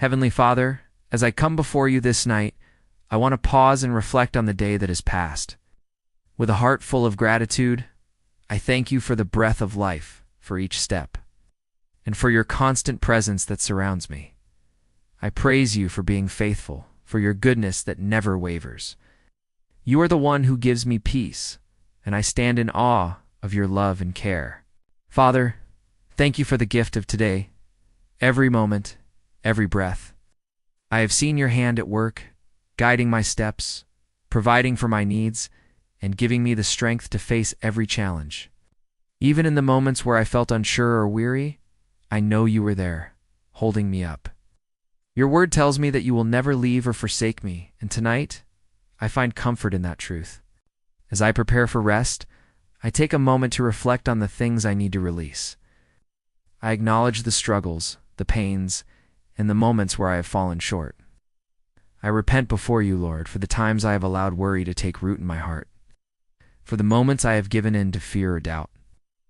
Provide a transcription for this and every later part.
Heavenly Father, as I come before you this night, I want to pause and reflect on the day that has passed. With a heart full of gratitude, I thank you for the breath of life for each step, and for your constant presence that surrounds me. I praise you for being faithful, for your goodness that never wavers. You are the one who gives me peace, and I stand in awe of your love and care. Father, thank you for the gift of today, every moment, every breath. I have seen your hand at work, guiding my steps, providing for my needs, and giving me the strength to face every challenge. Even in the moments where I felt unsure or weary, I know you were there, holding me up. Your word tells me that you will never leave or forsake me, and tonight, I find comfort in that truth. As I prepare for rest, I take a moment to reflect on the things I need to release. I acknowledge the struggles, the pains, and the moments where I have fallen short. I repent before you, Lord, for the times I have allowed worry to take root in my heart, for the moments I have given in to fear or doubt.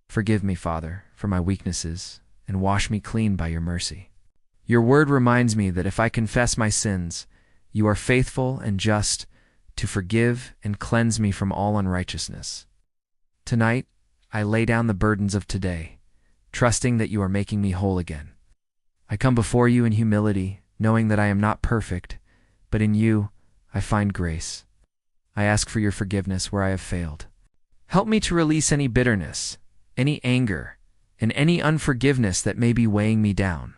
Forgive me, Father, for my weaknesses, and wash me clean by your mercy. Your word reminds me that if I confess my sins, you are faithful and just to forgive and cleanse me from all unrighteousness. Tonight, I lay down the burdens of today, trusting that you are making me whole again. I come before you in humility, knowing that I am not perfect, but in you I find grace. I ask for your forgiveness where I have failed. Help me to release any bitterness, any anger, and any unforgiveness that may be weighing me down.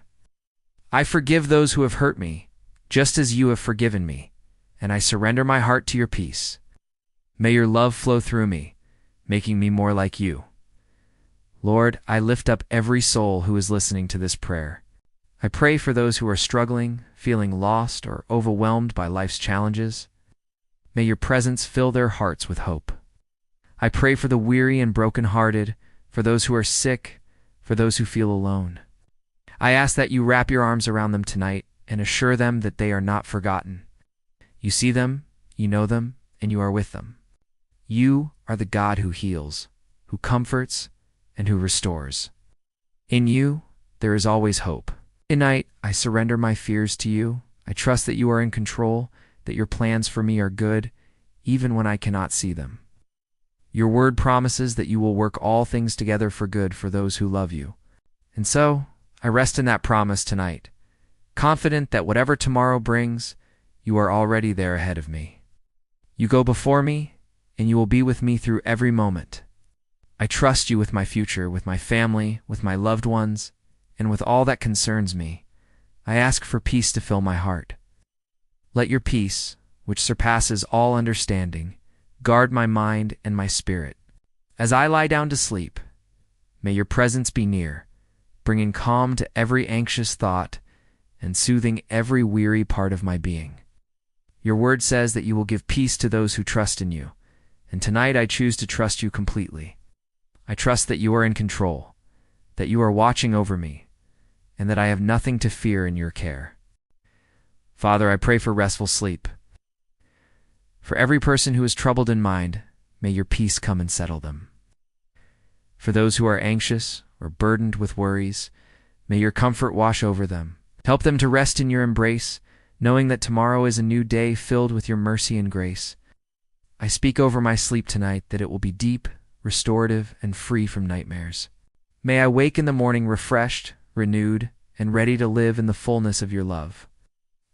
I forgive those who have hurt me, just as you have forgiven me, and I surrender my heart to your peace. May your love flow through me, making me more like you. Lord, I lift up every soul who is listening to this prayer. I pray for those who are struggling, feeling lost, or overwhelmed by life's challenges. May your presence fill their hearts with hope. I pray for the weary and brokenhearted, for those who are sick, for those who feel alone. I ask that you wrap your arms around them tonight and assure them that they are not forgotten. You see them, you know them, and you are with them. You are the God who heals, who comforts, and who restores. In you, there is always hope. Tonight, I surrender my fears to you. I trust that you are in control, that your plans for me are good, even when I cannot see them. Your word promises that you will work all things together for good for those who love you. And so, I rest in that promise tonight, confident that whatever tomorrow brings, you are already there ahead of me. You go before me, and you will be with me through every moment. I trust you with my future, with my family, with my loved ones, and with all that concerns me. I ask for peace to fill my heart. Let your peace, which surpasses all understanding, guard my mind and my spirit. As I lie down to sleep, may your presence be near, bringing calm to every anxious thought and soothing every weary part of my being. Your word says that you will give peace to those who trust in you, and tonight I choose to trust you completely. I trust that you are in control, that you are watching over me, and that I have nothing to fear in your care. Father, I pray for restful sleep. For every person who is troubled in mind, may your peace come and settle them. For those who are anxious or burdened with worries, may your comfort wash over them. Help them to rest in your embrace, knowing that tomorrow is a new day filled with your mercy and grace. I speak over my sleep tonight that it will be deep, restorative, and free from nightmares. May I wake in the morning refreshed, renewed, and ready to live in the fullness of your love.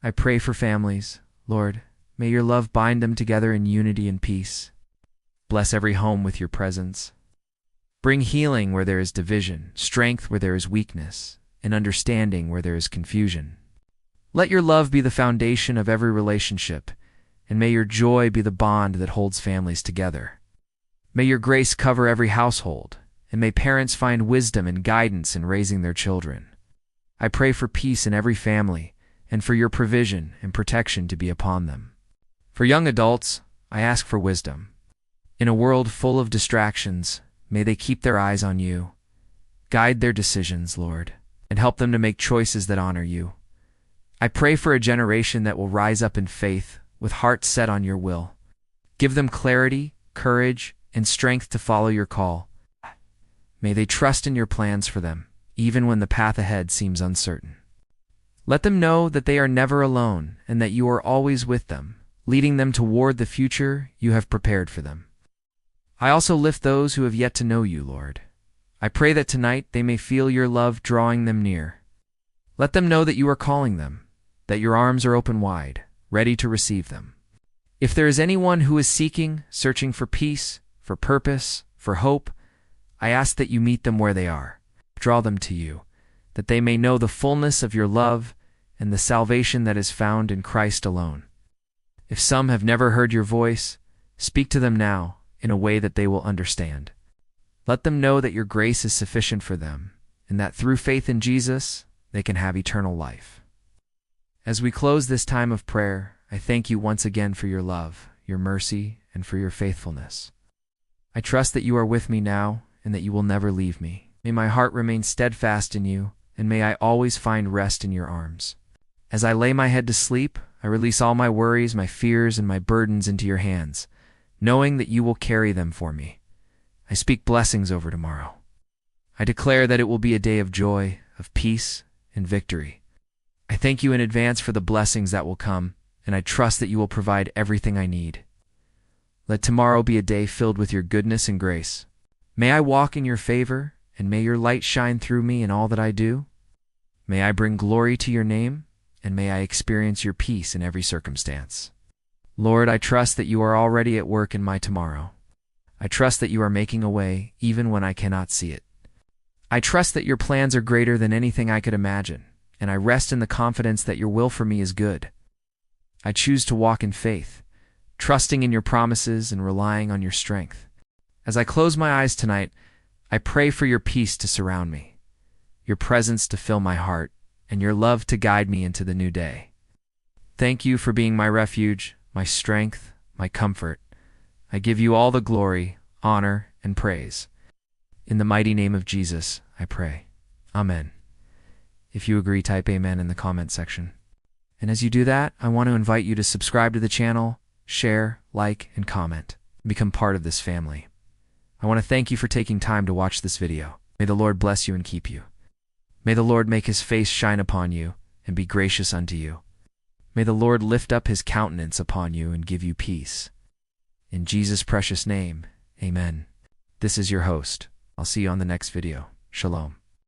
I pray for families. Lord, may your love bind them together in unity and peace. Bless every home with your presence. Bring healing where there is division, strength where there is weakness, and understanding where there is confusion. Let your love be the foundation of every relationship, and may your joy be the bond that holds families together. May your grace cover every household, and may parents find wisdom and guidance in raising their children. I pray for peace in every family, and for your provision and protection to be upon them. For young adults, I ask for wisdom. In a world full of distractions, may they keep their eyes on you. Guide their decisions, Lord, and help them to make choices that honor you. I pray for a generation that will rise up in faith, with hearts set on your will. Give them clarity, courage, and strength to follow your call. May they trust in your plans for them, even when the path ahead seems uncertain. Let them know that they are never alone and that you are always with them, leading them toward the future you have prepared for them. I also lift those who have yet to know you, Lord. I pray that tonight they may feel your love drawing them near. Let them know that you are calling them, that your arms are open wide, ready to receive them. If there is anyone who is searching for peace, for purpose, for hope, I ask that you meet them where they are. Draw them to you, that they may know the fullness of your love and the salvation that is found in Christ alone. If some have never heard your voice, speak to them now in a way that they will understand. Let them know that your grace is sufficient for them, and that through faith in Jesus, they can have eternal life. As we close this time of prayer, I thank you once again for your love, your mercy, and for your faithfulness. I trust that you are with me now and that you will never leave me. May my heart remain steadfast in you, and may I always find rest in your arms. As I lay my head to sleep, I release all my worries, my fears, and my burdens into your hands, knowing that you will carry them for me. I speak blessings over tomorrow. I declare that it will be a day of joy, of peace, and victory. I thank you in advance for the blessings that will come, and I trust that you will provide everything I need. Let tomorrow be a day filled with your goodness and grace. May I walk in your favor, and may your light shine through me in all that I do. May I bring glory to your name, and may I experience your peace in every circumstance. Lord, I trust that you are already at work in my tomorrow. I trust that you are making a way even when I cannot see it. I trust that your plans are greater than anything I could imagine, and I rest in the confidence that your will for me is good. I choose to walk in faith, trusting in your promises and relying on your strength. As I close my eyes tonight, I pray for your peace to surround me, your presence to fill my heart, and your love to guide me into the new day. Thank you for being my refuge, my strength, my comfort. I give you all the glory, honor, and praise. In the mighty name of Jesus, I pray. Amen. If you agree, type amen in the comment section. And as you do that, I want to invite you to subscribe to the channel, share, like, and comment, and become part of this family. I want to thank you for taking time to watch this video. May the Lord bless you and keep you. May the Lord make his face shine upon you and be gracious unto you. May the Lord lift up his countenance upon you and give you peace. In Jesus' precious name, amen. This is your host. I'll see you on the next video. Shalom.